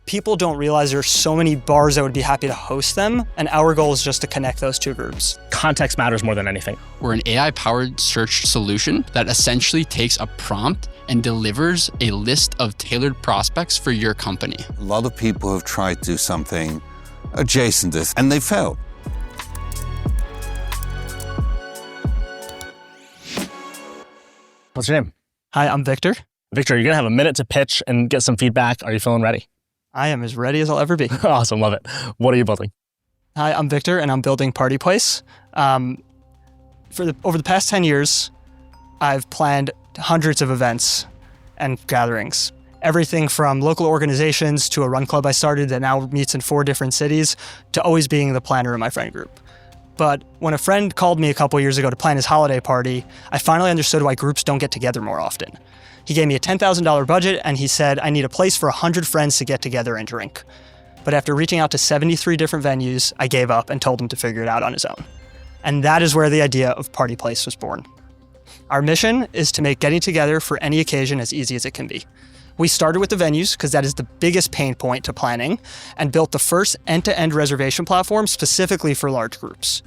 people don't realize there's so many bars that would be happy to host them, and our goal is just to connect those two groups. Context matters more than anything. We're an AI-powered search solution that essentially takes a prompt and delivers a list of tailored prospects for your company. A lot of people have tried to do something adjacent to this, and they failed. What's your name? Hi, I'm Victor. Victor, you're going to have a minute to pitch and get some feedback. Are you feeling ready? I am as ready as I'll ever be. Awesome, love it. What are you building? Hi, I'm Victor, and I'm building PartyPlace. Over the past 10 years, I've planned hundreds of events and gatherings. Everything from local organizations to a run club I started that now meets in 4 different cities, to always being the planner in my friend group. But when a friend called me a couple years ago to plan his holiday party, I finally understood why groups don't get together more often. He gave me a $10,000 budget, and he said, I need a place for 100 friends to get together and drink. But after reaching out to 73 different venues, I gave up and told him to figure it out on his own. And that is where the idea of PartyPlace was born. Our mission is to make getting together for any occasion as easy as it can be. We started with the venues because that is the biggest pain point to planning, and built the first end-to-end reservation platform specifically for large groups.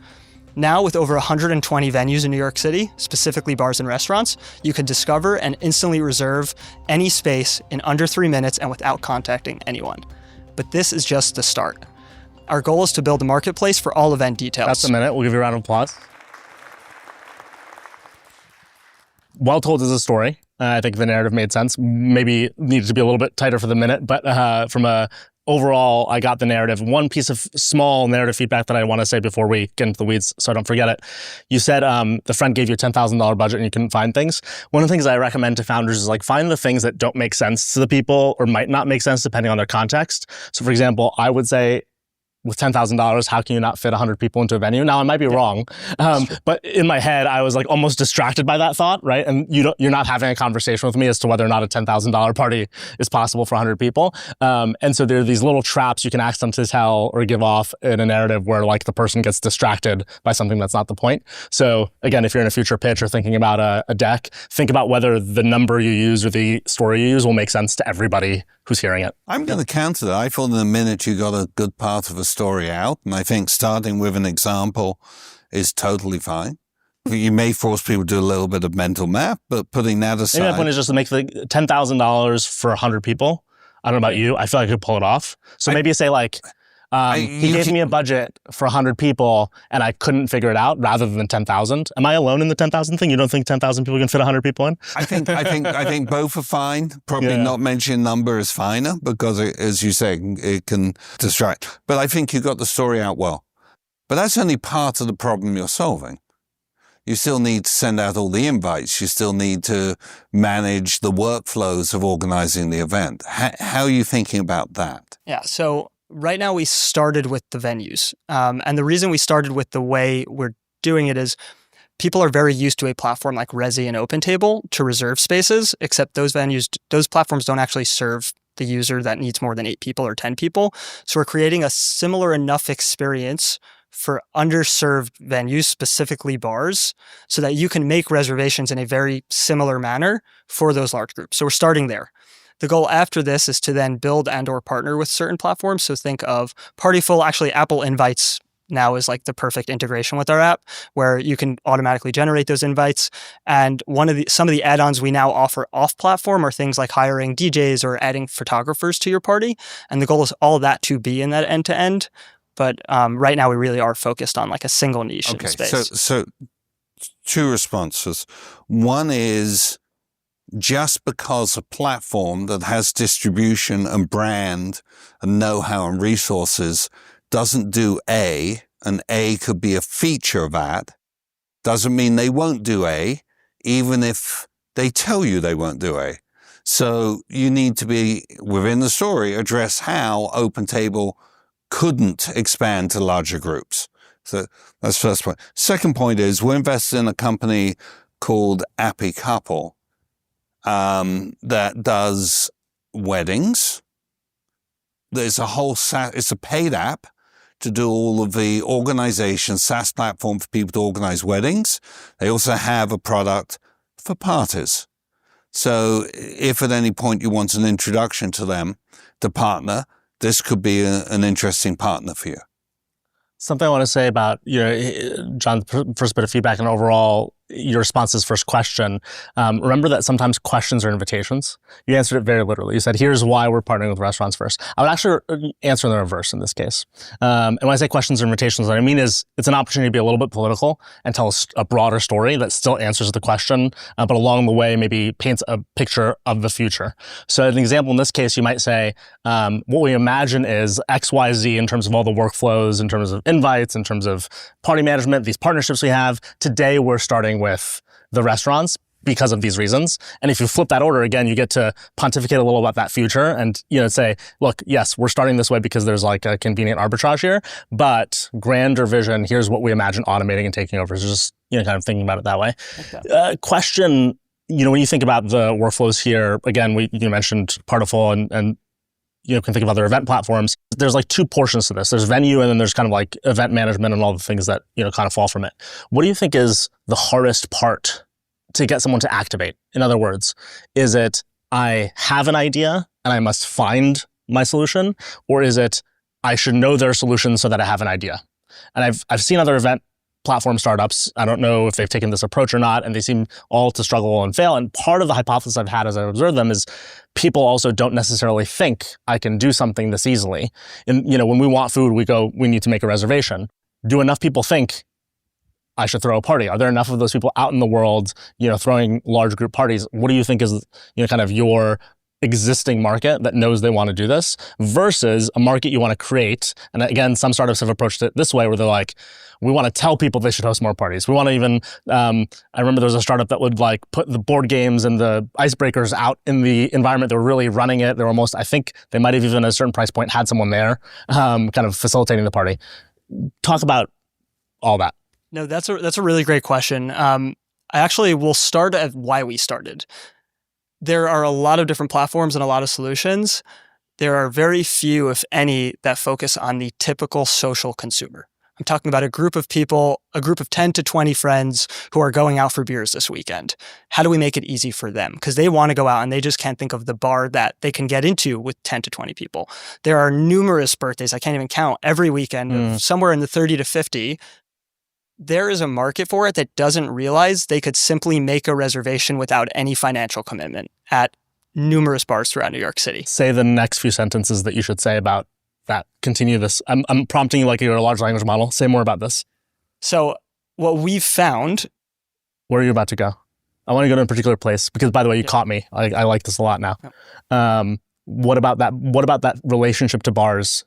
Now, with over 120 venues in New York City, specifically bars and restaurants, you can discover and instantly reserve any space in under 3 minutes and without contacting anyone. But this is just the start. Our goal is to build a marketplace for all event details. That's a minute. We'll give you a round of applause. Well told as a story. I think the narrative made sense. Maybe needed to be a little bit tighter for the minute, but from a overall, I got the narrative. One piece of small narrative feedback that I want to say before we get into the weeds so I don't forget it. You said the friend gave you a $10,000 budget and you couldn't find things. One of the things I recommend to founders is like find the things that don't make sense to the people or might not make sense depending on their context. So for example, I would say, with $10,000, how can you not fit 100 people into a venue? Now, I might be wrong, but in my head, I was like almost distracted by that thought, right? And you're not having a conversation with me as to whether or not a $10,000 party is possible for 100 people. And so there are these little traps you can accidentally tell or give off in a narrative where like the person gets distracted by something that's not the point. So again, if you're in a future pitch or thinking about a deck, think about whether the number you use or the story you use will make sense to everybody who's hearing it. I'm going to counter that. I thought in a minute you got a good part of a story out, and I think starting with an example is totally fine. You may force people to do a little bit of mental math, but putting that aside... Maybe my point is just to make the $10,000 for 100 people. I don't know about you. I feel like I could pull it off. So maybe you say like... he gave me a budget for 100 people and I couldn't figure it out rather than 10,000. Am I alone in the 10,000 thing? You don't think 10,000 people can fit 100 people in? I think both are fine. Probably not mentioning number is finer because as you say, it can distract. But I think you got the story out well. But that's only part of the problem you're solving. You still need to send out all the invites. You still need to manage the workflows of organizing the event. How are you thinking about that? Yeah, so right now we started with the venues. And the reason we started with the way we're doing it is people are very used to a platform like Resi and OpenTable to reserve spaces, except those platforms don't actually serve the user that needs more than 8 people or 10 people. So we're creating a similar enough experience for underserved venues, specifically bars, so that you can make reservations in a very similar manner for those large groups. So we're starting there. The goal after this is to then build and or partner with certain platforms. So think of Partyful. Actually, Apple Invites now is like the perfect integration with our app where you can automatically generate those invites. And some of the add-ons we now offer off-platform are things like hiring DJs or adding photographers to your party. And the goal is all of that to be in that end-to-end. But right now we really are focused on like a single niche in space. So 2 responses. One is, just because a platform that has distribution and brand and know-how and resources doesn't do A, and A could be a feature of that, doesn't mean they won't do A, even if they tell you they won't do A. So you need to be, within the story, address how OpenTable couldn't expand to larger groups. So that's first point. Second point is, we're invested in a company called Appy Couple, that does weddings. There's a whole it's a paid app to do all of the organization, SaaS platform for people to organize weddings. They also have a product for parties. So if at any point you want an introduction to them, to partner, this could be an interesting partner for you. Something I want to say about, John, first bit of feedback and overall your response to this first question. Remember that sometimes questions are invitations. You answered it very literally. You said, here's why we're partnering with restaurants first. I would actually answer in the reverse in this case. And when I say questions or invitations, what I mean is it's an opportunity to be a little bit political and tell a broader story that still answers the question, but along the way maybe paints a picture of the future. So an example in this case, you might say, what we imagine is XYZ in terms of all the workflows, in terms of invites, in terms of party management, these partnerships we have. Today, we're starting with the restaurants because of these reasons. And if you flip that order again, you get to pontificate a little about that future and, say, look, yes, we're starting this way because there's like a convenient arbitrage here, but grander vision, here's what we imagine automating and taking over. So just, kind of thinking about it that way. Okay. Question, when you think about the workflows here, again, you mentioned Partiful and can think of other event platforms. There's like two portions to this. There's venue and then there's kind of like event management and all the things that, kind of fall from it. What do you think is the hardest part to get someone to activate? In other words, is it I have an idea and I must find my solution? Or is it I should know their solution so that I have an idea? And I've seen other event platform startups. I don't know if they've taken this approach or not, and they seem all to struggle and fail. And part of the hypothesis I've had as I observe them is people also don't necessarily think I can do something this easily. And, when we want food, we need to make a reservation. Do enough people think I should throw a party? Are there enough of those people out in the world, throwing large group parties? What do you think is, kind of your existing market that knows they want to do this versus a market you want to create? And again, some startups have approached it this way where they're like, we want to tell people they should host more parties. We want to even, I remember there was a startup that would like put the board games and the icebreakers out in the environment. They were really running it. They were almost, I think they might have even at a certain price point had someone there, kind of facilitating the party. Talk about all that. No, that's a really great question. I actually will start at why we started. There are a lot of different platforms and a lot of solutions. There are very few, if any, that focus on the typical social consumer. I'm talking about a group of people, a group of 10 to 20 friends who are going out for beers this weekend. How do we make it easy for them? Because they want to go out and they just can't think of the bar that they can get into with 10 to 20 people. There are numerous birthdays, I can't even count, every weekend, somewhere in the 30 to 50. There is a market for it that doesn't realize they could simply make a reservation without any financial commitment at numerous bars throughout New York City. Say the next few sentences that you should say about that. Continue this. I'm prompting you like you're a large language model. Say more about this. So what we've found... Where are you about to go? I want to go to a particular place because, by the way, you caught me. I like this a lot now. Yep. What about that? What about that relationship to bars?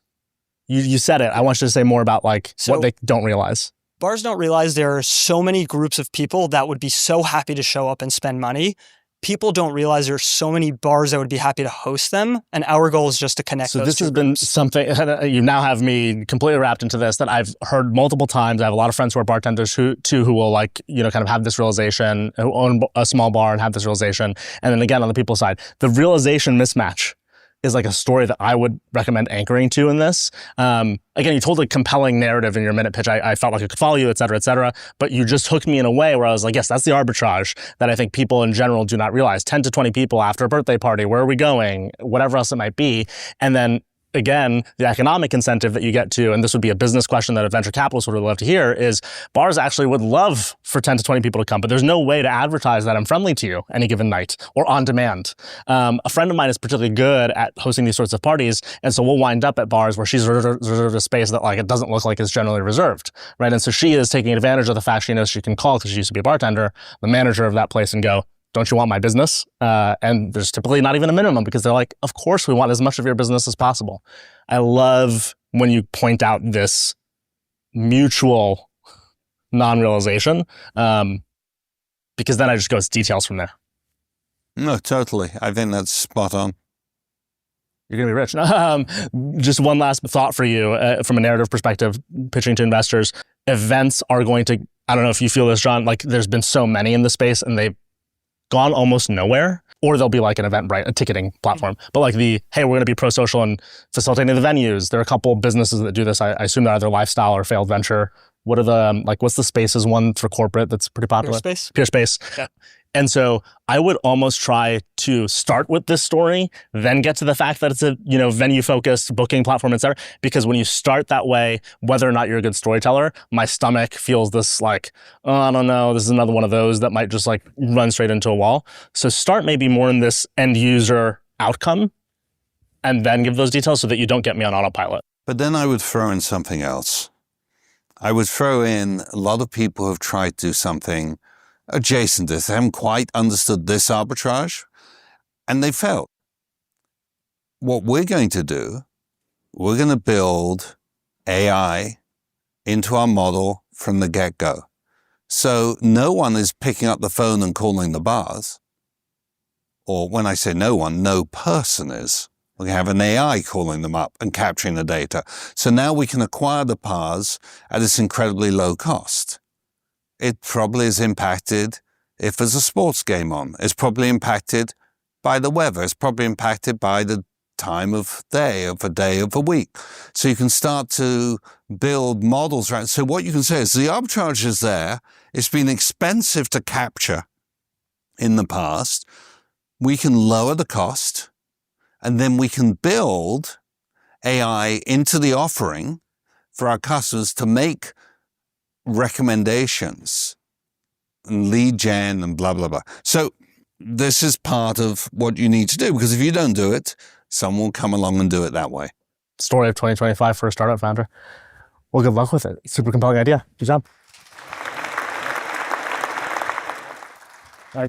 You said it. I want you to say more about what they don't realize. Bars don't realize there are so many groups of people that would be so happy to show up and spend money. People don't realize there's so many bars that would be happy to host them. And our goal is just to connect those two groups. So this has been something, you now have me completely wrapped into this that I've heard multiple times. I have a lot of friends who are bartenders who will kind of have this realization, who own a small bar and have this realization. And then again, on the people side, the realization mismatch is like a story that I would recommend anchoring to in this. Again, you told a compelling narrative in your minute pitch. I felt like I could follow you, et cetera, but you just hooked me in a way where I was like, yes, that's the arbitrage that I think people in general do not realize. 10 to 20 people after a birthday party, where are we going? Whatever else it might be. And then again, the economic incentive that you get to, and this would be a business question that a venture capitalist would love to hear, is bars actually would love for 10 to 20 people to come, but there's no way to advertise that I'm friendly to you any given night or on demand. A friend of mine is particularly good at hosting these sorts of parties, and so we'll wind up at bars where she's reserved a space that it doesn't look like is generally reserved, right? And so she is taking advantage of the fact she knows she can call, because she used to be a bartender, the manager of that place, and go, don't you want my business? And there's typically not even a minimum, because they're like, of course we want as much of your business as possible. I love when you point out this mutual non-realization, because then I just go to details from there. No, totally. I think that's spot on. You're going to be rich. Just one last thought for you from a narrative perspective, pitching to investors. Events are going to, I don't know if you feel this, John, there's been so many in the space and they've gone almost nowhere, or there'll be like an Eventbrite, a ticketing platform. But hey, we're going to be pro-social and facilitating the venues. There are a couple businesses that do this. I assume they're either lifestyle or failed venture. What are the, what's the Spaces one for corporate that's pretty popular? Peerspace. Peerspace. Yeah. And so I would almost try to start with this story, then get to the fact that it's a, venue-focused booking platform, et cetera. Because when you start that way, whether or not you're a good storyteller, my stomach feels this like, oh, I don't know, this is another one of those that might just like run straight into a wall. So start maybe more in this end user outcome and then give those details so that you don't get me on autopilot. But then I would throw in something else. I would throw in a lot of people have tried to do something adjacent to this. They haven't quite understood this arbitrage, and they failed. What we're going to do, we're going to build AI into our model from the get-go. So no one is picking up the phone and calling the bars. Or when I say no one, no person is. We have an AI calling them up and capturing the data. So now we can acquire the PARs at this incredibly low cost. It probably is impacted if there's a sports game on. It's probably impacted by the weather. It's probably impacted by the time of day, of a week. So you can start to build models around. So what you can say is the arbitrage is there. It's been expensive to capture in the past. We can lower the cost, and then we can build AI into the offering for our customers to make recommendations and lead gen and blah, blah, blah. So this is part of what you need to do, because if you don't do it, someone will come along and do it that way. Story of 2025 for a startup founder. Well, good luck with it. Super compelling idea. Good job.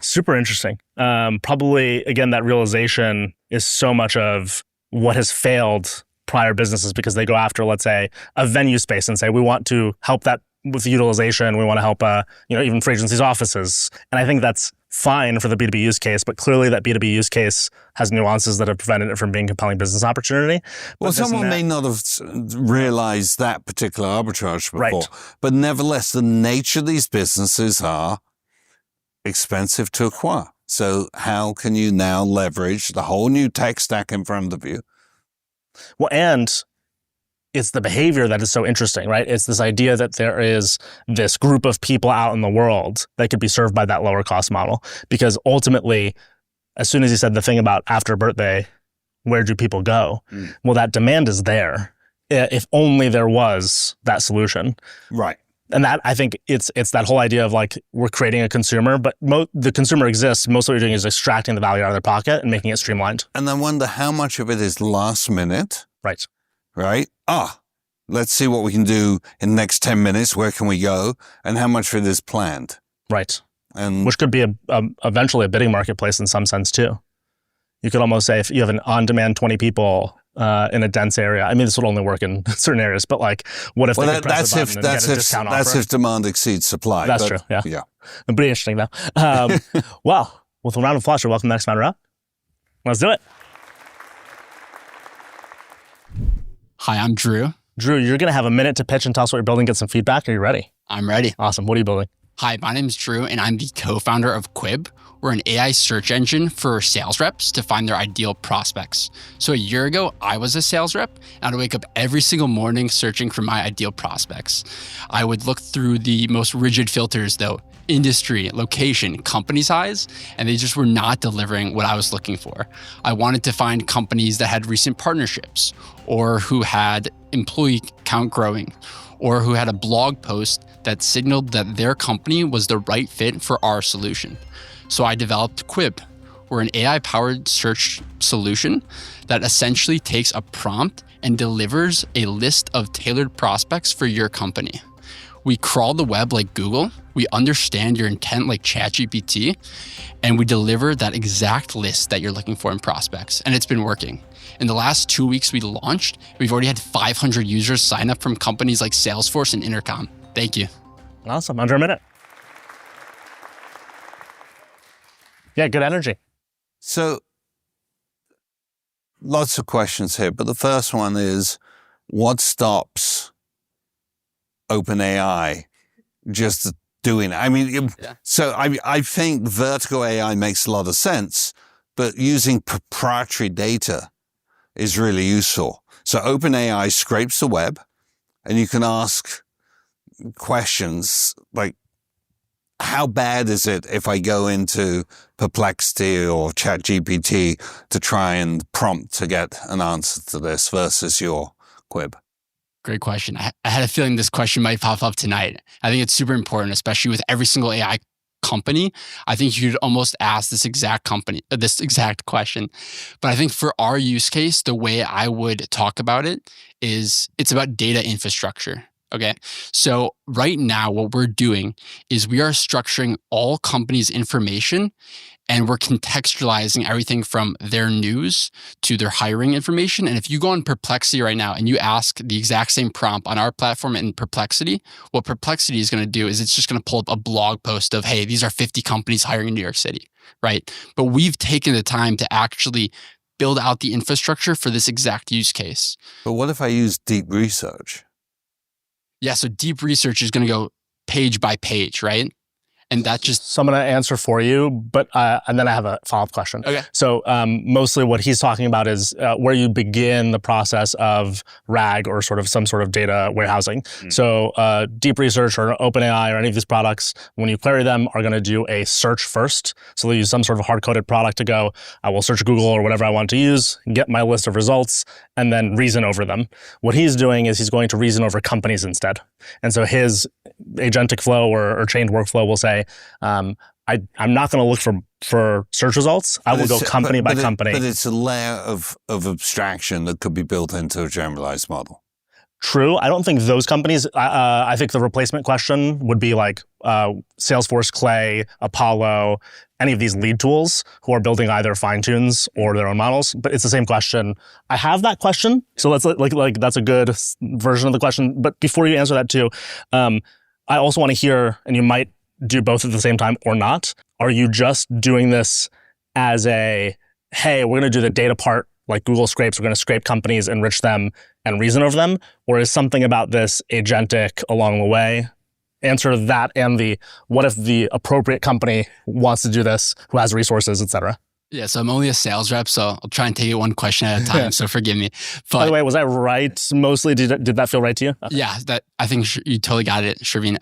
Super interesting. Probably, again, that realization is so much of what has failed prior businesses, because they go after, let's say, a venue space and say, we want to help that with utilization. We want to help, even for agencies' offices. And I think that's fine for the B2B use case, but clearly that B2B use case has nuances that have prevented it from being a compelling business opportunity. Well, someone may not have realized that particular arbitrage before, right. But nevertheless, the nature of these businesses are expensive to acquire. So how can you now leverage the whole new tech stack in front of you? Well, and it's the behavior that is so interesting, right? It's this idea that there is this group of people out in the world that could be served by that lower cost model. Because ultimately, as soon as you said the thing about after a birthday, where do people go? Well, that demand is there. If only there was that solution. Right. And that, I think it's that whole idea of like, we're creating a consumer, but the consumer exists. Most of what you're doing is extracting the value out of their pocket and making it streamlined. And I wonder how much of it is last minute. Right. Right? Let's see what we can do in the next 10 minutes. Where can we go? And how much of it is planned. Right. And which could be eventually a bidding marketplace in some sense too. You could almost say if you have an on-demand 20 people in a dense area. I mean, this would only work in certain areas, but like, what if they could press a button and get a discount offer? That's if demand exceeds supply. That's true, yeah. It'd be interesting though. Well, with a round of applause, welcome to the next founder up. Let's do it. Hi, I'm Drew. Drew, you're going to have a minute to pitch and tell us what you're building, get some feedback. Are you ready? I'm ready. Awesome. What are you building? Hi, my name is Drew, and I'm the co-founder of Quiib. We're an AI search engine for sales reps to find their ideal prospects. So a year ago, I was a sales rep, and I'd wake up every single morning searching for my ideal prospects. I would look through the most rigid filters, though: industry, location, company size, and they just were not delivering what I was looking for. I wanted to find companies that had recent partnerships, or who had employee count growing, or who had a blog post that signaled that their company was the right fit for our solution. So I developed Quiib. We're an AI-powered search solution that essentially takes a prompt and delivers a list of tailored prospects for your company. We crawl the web like Google, we understand your intent like ChatGPT, and we deliver that exact list that you're looking for in prospects. And it's been working. In the last 2 weeks we launched, we've already had 500 users sign up from companies like Salesforce and Intercom. Thank you. Awesome. Under a minute. Yeah, good energy. So lots of questions here, but the first one is, what stops OpenAI just doing it? I mean, So I think vertical AI makes a lot of sense, but using proprietary data is really useful. So OpenAI scrapes the web, and you can ask questions like, how bad is it if I go into Perplexity or ChatGPT to try and prompt to get an answer to this versus your Quiib? Great question. I had a feeling this question might pop up tonight. I think it's super important, especially with every single AI company. I think you could almost ask this exact question. But I think for our use case, the way I would talk about it is it's about data infrastructure. Okay. So right now, what we're doing is we are structuring all companies' information and we're contextualizing everything from their news to their hiring information. And if you go on Perplexity right now and you ask the exact same prompt on our platform in Perplexity, what Perplexity is going to do is it's just going to pull up a blog post of, hey, these are 50 companies hiring in New York City, right? But we've taken the time to actually build out the infrastructure for this exact use case. But what if I use deep research? Yeah, so deep research is going to go page by page, right? And that just... So I'm going to answer for you, but and then I have a follow-up question. Okay. So mostly what he's talking about is where you begin the process of RAG or sort of some sort of data warehousing. So deep research or OpenAI or any of these products, when you query them, are going to do a search first. So they'll use some sort of hard-coded product to go, I will search Google or whatever I want to use, get my list of results, and then reason over them. What he's doing is he's going to reason over companies instead. And so his agentic flow or chained workflow will say, I'm not going to look for search results. I will go company by company. But it's a layer of abstraction that could be built into a generalized model. True. I don't think those companies, I think the replacement question would be like Salesforce, Clay, Apollo, any of these lead tools who are building either fine tunes or their own models. But it's the same question. I have that question. So let's like that's a good version of the question. But before you answer that too, I also want to hear, and you might do both at the same time or not. Are you just doing this as a, hey, we're going to do the data part like Google scrapes, we're going to scrape companies, enrich them, and reason over them? Or is something about this agentic along the way? Answer that and the, what if the appropriate company wants to do this, who has resources, et cetera? Yeah, so I'm only a sales rep, so I'll try and take it one question at a time, so forgive me. But, by the way, was I right mostly? Did that feel right to you? Okay. Yeah, I think you totally got it, Sherveen.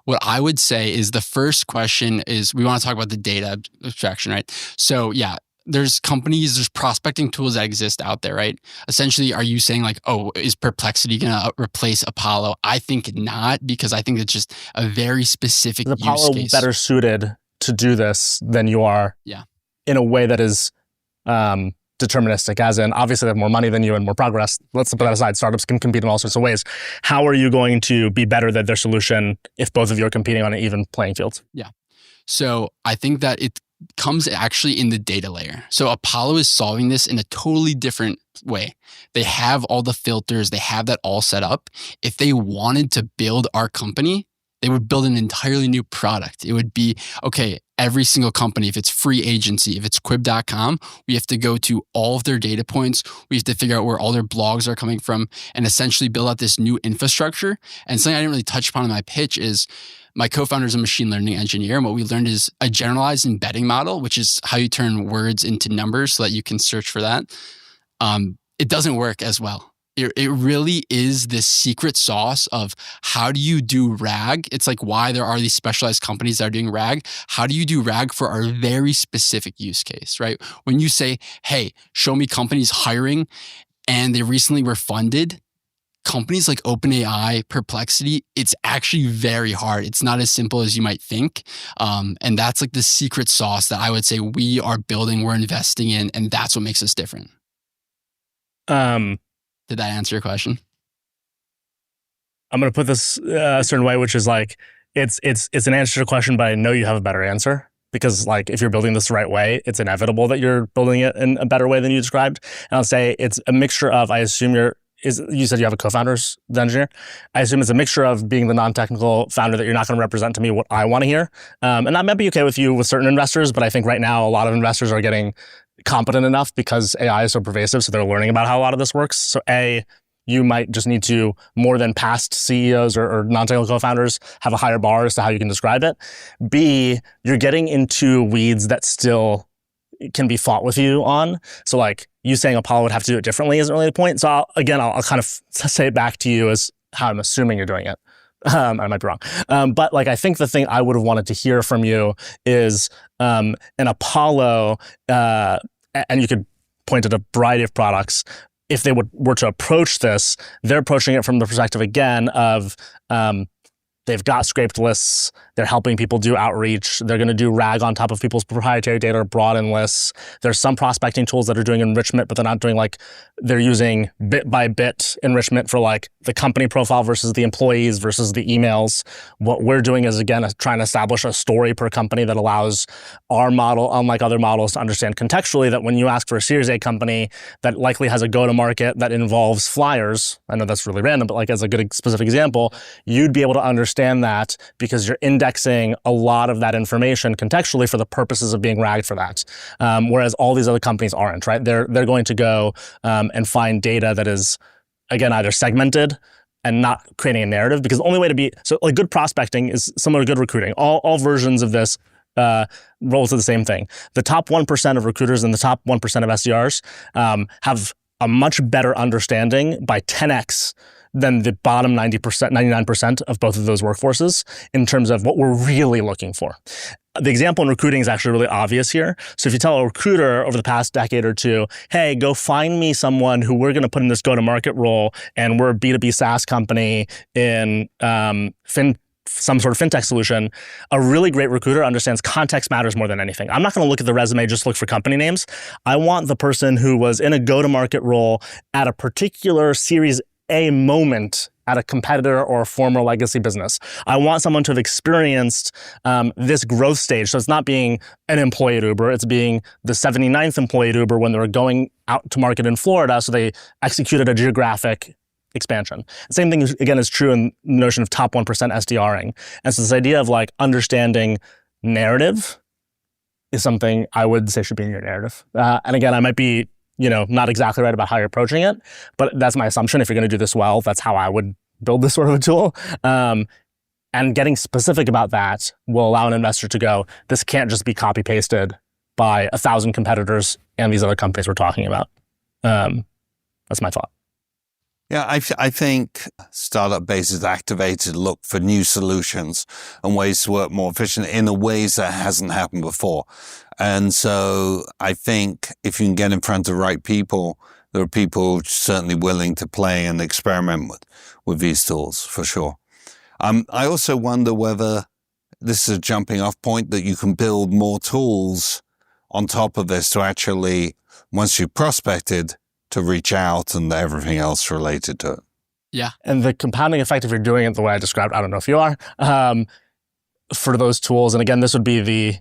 What I would say is the first question is we want to talk about the data abstraction, right? So yeah, there's companies, there's prospecting tools that exist out there, right? Essentially, are you saying like, oh, is Perplexity going to replace Apollo? I think not, because I think it's just a very specific use case. Is Apollo better suited to do this than you are? Yeah. In a way that is deterministic, as in obviously they have more money than you and more progress. Let's put that aside. Startups can compete in all sorts of ways. How are you going to be better than their solution if both of you are competing on an even playing field? Yeah. So I think that it comes actually in the data layer. So Apollo is solving this in a totally different way. They have all the filters. They have that all set up. If they wanted to build our company, they would build an entirely new product. It would be, okay, every single company, if it's free agency, if it's Quiib.com, we have to go to all of their data points. We have to figure out where all their blogs are coming from and essentially build out this new infrastructure. And something I didn't really touch upon in my pitch is my co-founder is a machine learning engineer. And what we learned is a generalized embedding model, which is how you turn words into numbers so that you can search for that. It doesn't work as well. It really is this secret sauce of how do you do RAG? It's like why there are these specialized companies that are doing RAG. How do you do RAG for our very specific use case, right? When you say, hey, show me companies hiring and they recently were funded, companies like OpenAI, Perplexity, it's actually very hard. It's not as simple as you might think. And that's like the secret sauce that I would say we are building, we're investing in, and that's what makes us different. Did that answer your question? I'm going to put this a certain way, which is like, it's an answer to the question, but I know you have a better answer because like, if you're building this the right way, it's inevitable that you're building it in a better way than you described. And I'll say it's a mixture of, I assume you said you have a co-founder, the engineer. I assume it's a mixture of being the non-technical founder that you're not going to represent to me what I want to hear. And that might be okay with you with certain investors, but I think right now a lot of investors are getting competent enough because AI is so pervasive, so they're learning about how a lot of this works. So A, you might just need to, more than past CEOs or non-technical co-founders, have a higher bar as to how you can describe it. B, you're getting into weeds that still can be fought with you on. So like you saying Apollo would have to do it differently isn't really the point. So I'll kind of say it back to you as how I'm assuming you're doing it. I might be wrong. But like, I think the thing I would have wanted to hear from you is an Apollo, and you could point at a variety of products. If they were to approach this, they're approaching it from the perspective, again, of they've got scraped lists. They're helping people do outreach. They're going to do RAG on top of people's proprietary data or broaden lists. There's some prospecting tools that are doing enrichment, but they're not doing they're using bit by bit enrichment for the company profile versus the employees versus the emails. What we're doing is, again, trying to establish a story per company that allows our model, unlike other models, to understand contextually that when you ask for a Series A company that likely has a go-to-market that involves flyers, I know that's really random, but as a good specific example, you'd be able to understand that because you're indexing a lot of that information contextually for the purposes of being ragged for that. Whereas all these other companies aren't, right? They're going to go and find data that is, again, either segmented and not creating a narrative, because the only way to be, so good prospecting is similar to good recruiting. All versions of this roll to the same thing. The top 1% of recruiters and the top 1% of SDRs have a much better understanding by 10x than the bottom 90%, 99% of both of those workforces in terms of what we're really looking for. The example in recruiting is actually really obvious here. So if you tell a recruiter over the past decade or two, hey, go find me someone who we're going to put in this go-to-market role, and we're a B2B SaaS company in some sort of fintech solution, a really great recruiter understands context matters more than anything. I'm not going to look at the resume, just look for company names. I want the person who was in a go-to-market role at a particular Series A moment at a competitor or a former legacy business. I want someone to have experienced this growth stage. So it's not being an employee at Uber, it's being the 79th employee at Uber when they were going out to market in Florida, so they executed a geographic expansion. The same thing, again, is true in the notion of top 1% SDRing. And so this idea of understanding narrative is something I would say should be in your narrative. And again, I might be not exactly right about how you're approaching it, but that's my assumption. If you're going to do this well, that's how I would build this sort of a tool. And getting specific about that will allow an investor to go, this can't just be copy pasted by 1,000 competitors and these other companies we're talking about. That's my thought. Yeah, I think startup bases activated look for new solutions and ways to work more efficiently in a ways that hasn't happened before. And so I think if you can get in front of the right people, there are people certainly willing to play and experiment with these tools for sure. I also wonder whether this is a jumping off point that you can build more tools on top of this to actually, once you've prospected, to reach out and everything else related to it. Yeah. And the compounding effect, if you're doing it the way I described, I don't know if you are, for those tools. And again, this would be the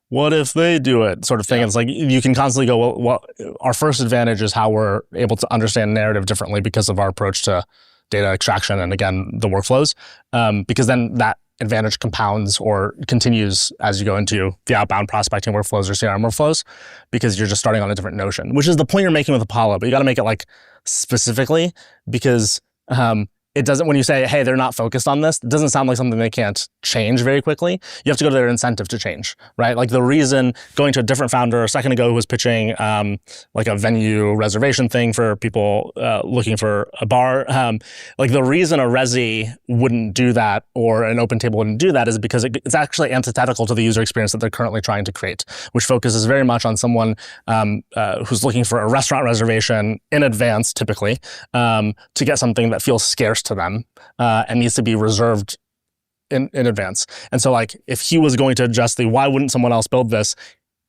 what if they do it sort of thing. Yeah. It's you can constantly go, well, our first advantage is how we're able to understand narrative differently because of our approach to data extraction and, again, the workflows. Because then that advantage compounds or continues as you go into the outbound prospecting workflows or CRM workflows, because you're just starting on a different notion, which is the point you're making with Apollo. But you got to make it specifically, because it doesn't, when you say, hey, they're not focused on this, it doesn't sound like something they can't change very quickly. You have to go to their incentive to change, right? The reason going to a different founder a second ago who was pitching a venue reservation thing for people looking for a bar, the reason a Resi wouldn't do that or an open table wouldn't do that is because it's actually antithetical to the user experience that they're currently trying to create, which focuses very much on someone who's looking for a restaurant reservation in advance, typically, to get something that feels scarce to them and needs to be reserved in advance. And so if he was going to adjust why wouldn't someone else build this,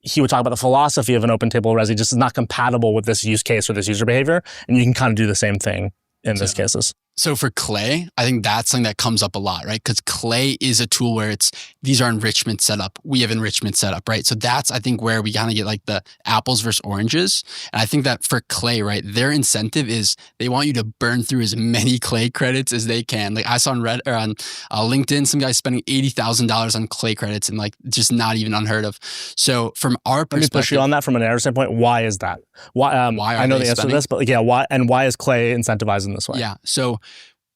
he would talk about the philosophy of an open table Resi just is not compatible with this use case or this user behavior. And you can kind of do the same thing in these cases. So for Clay, I think that's something that comes up a lot, right? Because Clay is a tool where these are enrichment set up. We have enrichment set up, right? So that's, I think, where we kind of get the apples versus oranges. And I think that for Clay, right, their incentive is they want you to burn through as many Clay credits as they can. I saw on LinkedIn, some guy spending $80,000 on Clay credits and just not even unheard of. So from our perspective, let me push you on that from an narrative standpoint. Why is that? Why I know the answer to this, but why is Clay incentivized in this way? Yeah. So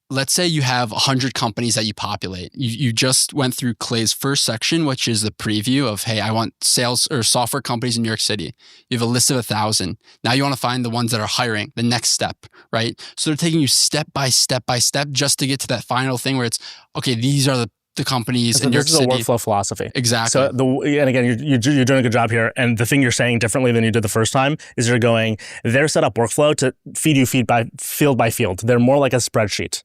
let's say you have 100 companies that you populate. You just went through Clay's first section, which is the preview of, hey, I want sales or software companies in New York City. You have a list of 1,000. Now you want to find the ones that are hiring, the next step, right? So they're taking you step by step by step just to get to that final thing where it's, okay, these are the companies in New York City. This is a workflow philosophy. Exactly. So and again, you're doing a good job here. And the thing you're saying differently than you did the first time is you're going, they're set up workflow to feed you field by field. They're more like a spreadsheet.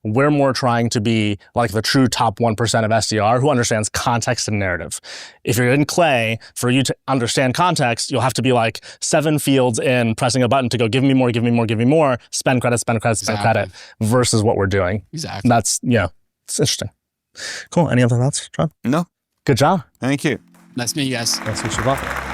We're more trying to be like the true top 1% of SDR who understands context and narrative. If you're in Clay, for you to understand context, you'll have to be like 7 fields in, pressing a button to go, give me more, give me more, give me more, spend credit, spend credit, spend credit, versus what we're doing. Exactly. That's, it's interesting. Cool. Any other thoughts, John? No. Good job. Thank you. Nice to meet you guys. Nice to meet you.